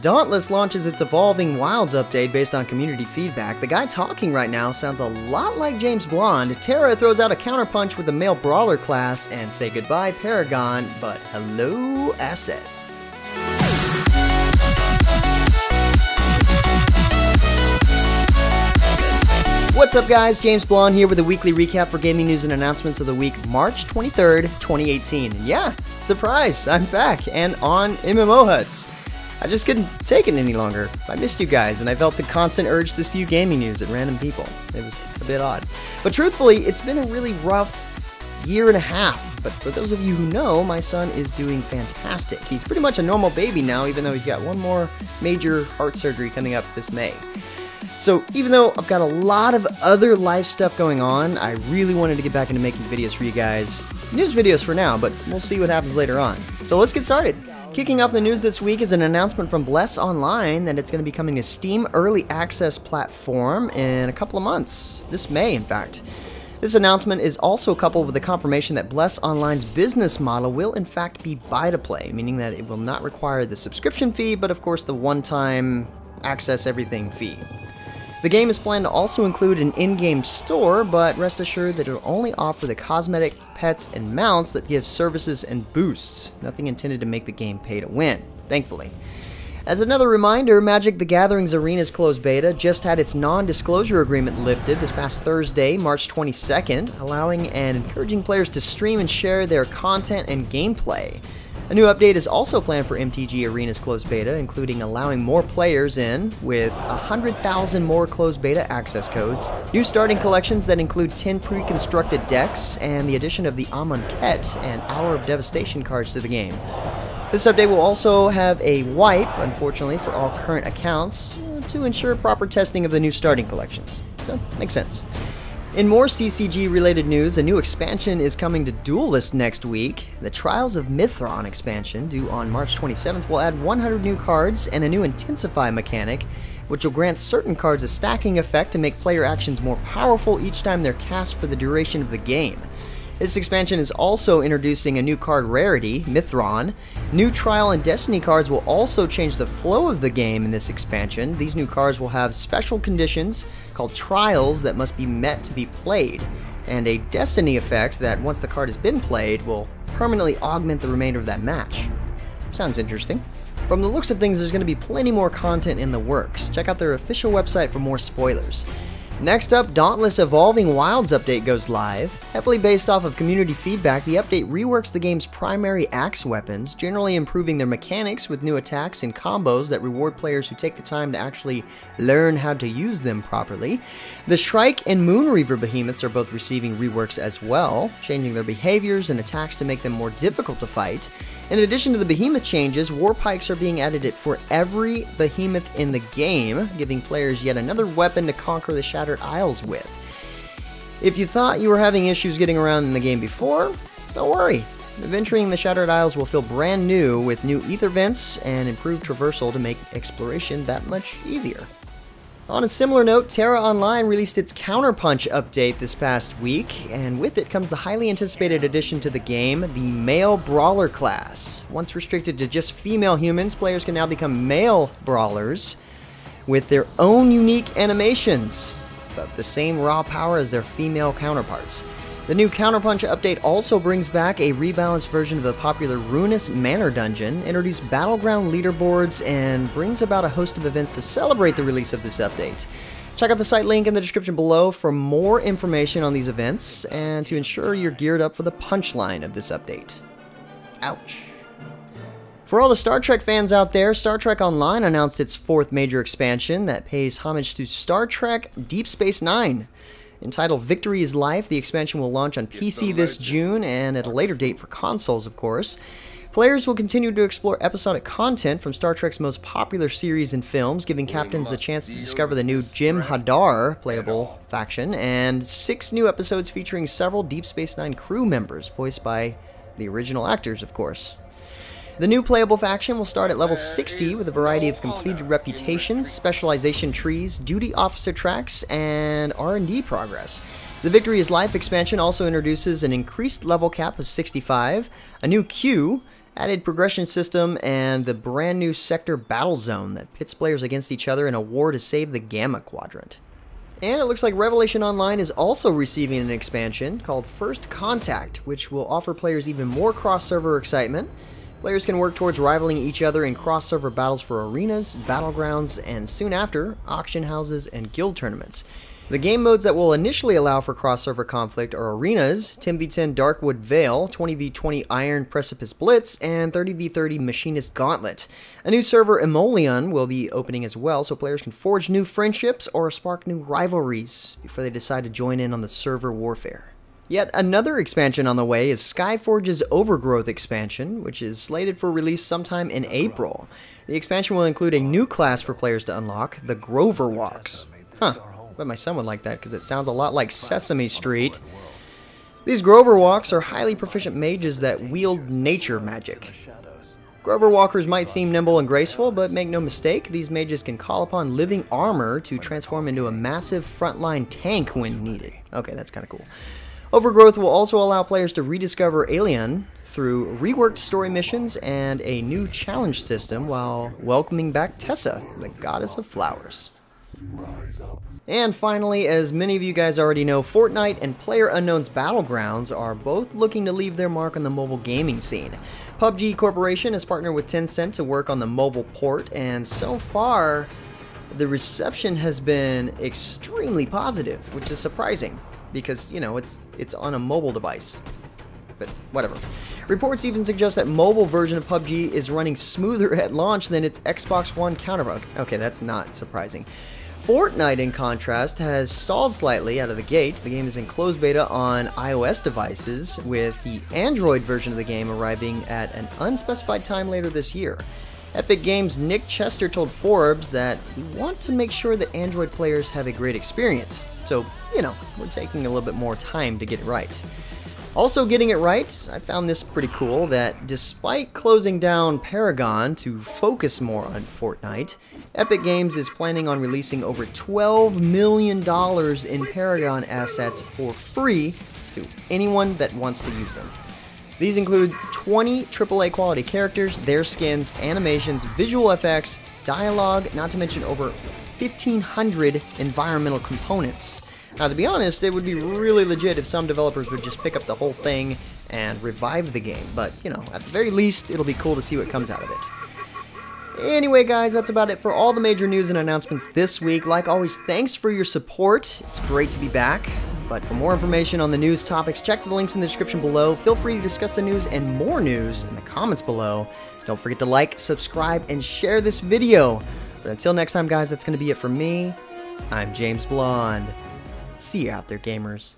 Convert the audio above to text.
Dauntless launches its Evolving Wilds update based on community feedback. The guy talking right now sounds a lot like James Blonde. Terra throws out a counterpunch with the male brawler class, and say goodbye Paragon, but hello assets. What's up guys, James Blonde here with a weekly recap for gaming news and announcements of the week, March 23rd, 2018. And yeah, surprise, I'm back and on MMO Huts. I just couldn't take it any longer. I missed you guys, and I felt the constant urge to spew gaming news at random people. It was a bit odd. But truthfully, it's been a really rough year and a half. But for those of you who know, my son is doing fantastic. He's pretty much a normal baby now, even though he's got one more major heart surgery coming up this May. So even though I've got a lot of other life stuff going on, I really wanted to get back into making videos for you guys. News videos for now, but we'll see what happens later on. So let's get started. Kicking off the news this week is an announcement from Bless Online that it's going to be coming to Steam Early Access platform in a couple of months. This May, in fact. This announcement is also coupled with the confirmation that Bless Online's business model will in fact be buy-to-play, meaning that it will not require the subscription fee, but of course the one-time access everything fee. The game is planned to also include an in-game store, but rest assured that it will only offer the cosmetic, pets, and mounts that give services and boosts. Nothing intended to make the game pay to win, thankfully. As another reminder, Magic the Gathering's Arena's closed beta just had its non-disclosure agreement lifted this past Thursday, March 22nd, allowing and encouraging players to stream and share their content and gameplay. A new update is also planned for MTG Arena's closed beta, including allowing more players in, with 100,000 more closed beta access codes, new starting collections that include 10 pre-constructed decks, and the addition of the Amonkhet and Hour of Devastation cards to the game. This update will also have a wipe, unfortunately, for all current accounts, to ensure proper testing of the new starting collections. So, makes sense. In more CCG-related news, a new expansion is coming to Duelist next week. The Trials of Mithron expansion, due on March 27th, will add 100 new cards and a new Intensify mechanic, which will grant certain cards a stacking effect to make player actions more powerful each time they're cast for the duration of the game. This expansion is also introducing a new card rarity, Mithron. New Trial and Destiny cards will also change the flow of the game in this expansion. These new cards will have special conditions called Trials that must be met to be played, and a Destiny effect that, once the card has been played, will permanently augment the remainder of that match. Sounds interesting. From the looks of things, there's going to be plenty more content in the works. Check out their official website for more spoilers. Next up, Dauntless Evolving Wilds update goes live. Heavily based off of community feedback, the update reworks the game's primary axe weapons, generally improving their mechanics with new attacks and combos that reward players who take the time to actually learn how to use them properly. The Shrike and Moonreaver behemoths are both receiving reworks as well, changing their behaviors and attacks to make them more difficult to fight. In addition to the behemoth changes, war pikes are being added for every behemoth in the game, giving players yet another weapon to conquer the Shattered Isles with. If you thought you were having issues getting around in the game before, don't worry. Adventuring the Shattered Isles will feel brand new with new ether vents and improved traversal to make exploration that much easier. On a similar note, Terra Online released its Counterpunch update this past week, and with it comes the highly anticipated addition to the game, the Male Brawler class. Once restricted to just female humans, players can now become male brawlers with their own unique animations, but the same raw power as their female counterparts. The new Counterpunch update also brings back a rebalanced version of the popular Ruinous Manor dungeon, introduced battleground leaderboards, and brings about a host of events to celebrate the release of this update. Check out the site link in the description below for more information on these events and to ensure you're geared up for the punchline of this update. Ouch. For all the Star Trek fans out there, Star Trek Online announced its fourth major expansion that pays homage to Star Trek Deep Space Nine. Entitled Victory is Life, the expansion will launch on PC this June and at a later date for consoles, of course. Players will continue to explore episodic content from Star Trek's most popular series and films, giving captains the chance to discover the new Jim Hadar playable faction, and 6 new episodes featuring several Deep Space Nine crew members, voiced by the original actors, of course. The new playable faction will start at level 60 with a variety of completed reputations, specialization trees, duty officer tracks, and R&D progress. The Victory is Life expansion also introduces an increased level cap of 65, a new queue, added progression system, and the brand new sector battle zone that pits players against each other in a war to save the Gamma Quadrant. And it looks like Revelation Online is also receiving an expansion called First Contact, which will offer players even more cross-server excitement. Players can work towards rivaling each other in cross-server battles for arenas, battlegrounds, and soon after, auction houses and guild tournaments. The game modes that will initially allow for cross-server conflict are Arenas, 10v10 Darkwood Vale, 20v20 Iron Precipice Blitz, and 30v30 Machinist Gauntlet. A new server, Emollient, will be opening as well, so players can forge new friendships or spark new rivalries before they decide to join in on the server warfare. Yet another expansion on the way is Skyforge's Overgrowth expansion, which is slated for release sometime in April. The expansion will include a new class for players to unlock, the Grover Walks. Huh. But my son would like that because it sounds a lot like Sesame Street. These Grover Walks are highly proficient mages that wield nature magic. Grover Walkers might seem nimble and graceful, but make no mistake, these mages can call upon living armor to transform into a massive frontline tank when needed. Okay, that's kind of cool. Overgrowth will also allow players to rediscover Alien through reworked story missions and a new challenge system while welcoming back Tessa, the goddess of flowers. And finally, as many of you guys already know, Fortnite and PlayerUnknown's Battlegrounds are both looking to leave their mark on the mobile gaming scene. PUBG Corporation has partnered with Tencent to work on the mobile port, and so far, the reception has been extremely positive, which is surprising, because, you know, it's on a mobile device. But whatever. Reports even suggest that mobile version of PUBG is running smoother at launch than its Xbox One counterpart. Okay, that's not surprising. Fortnite, in contrast, has stalled slightly out of the gate. The game is in closed beta on iOS devices, with the Android version of the game arriving at an unspecified time later this year. Epic Games' Nick Chester told Forbes that we want to make sure that Android players have a great experience. So, you know, we're taking a little bit more time to get it right. Also getting it right, I found this pretty cool, that despite closing down Paragon to focus more on Fortnite, Epic Games is planning on releasing over $12 million in Paragon assets for free to anyone that wants to use them. These include 20 AAA quality characters, their skins, animations, visual effects, dialogue, not to mention over 1,500 environmental components. Now, to be honest, it would be really legit if some developers would just pick up the whole thing and revive the game, but, you know, at the very least, it'll be cool to see what comes out of it. Anyway, guys, that's about it for all the major news and announcements this week. Like always, thanks for your support. It's great to be back. But for more information on the news topics, check the links in the description below. Feel free to discuss the news and more news in the comments below. Don't forget to like, subscribe, and share this video. But until next time, guys, that's going to be it for me. I'm James Blonde. See you out there, gamers.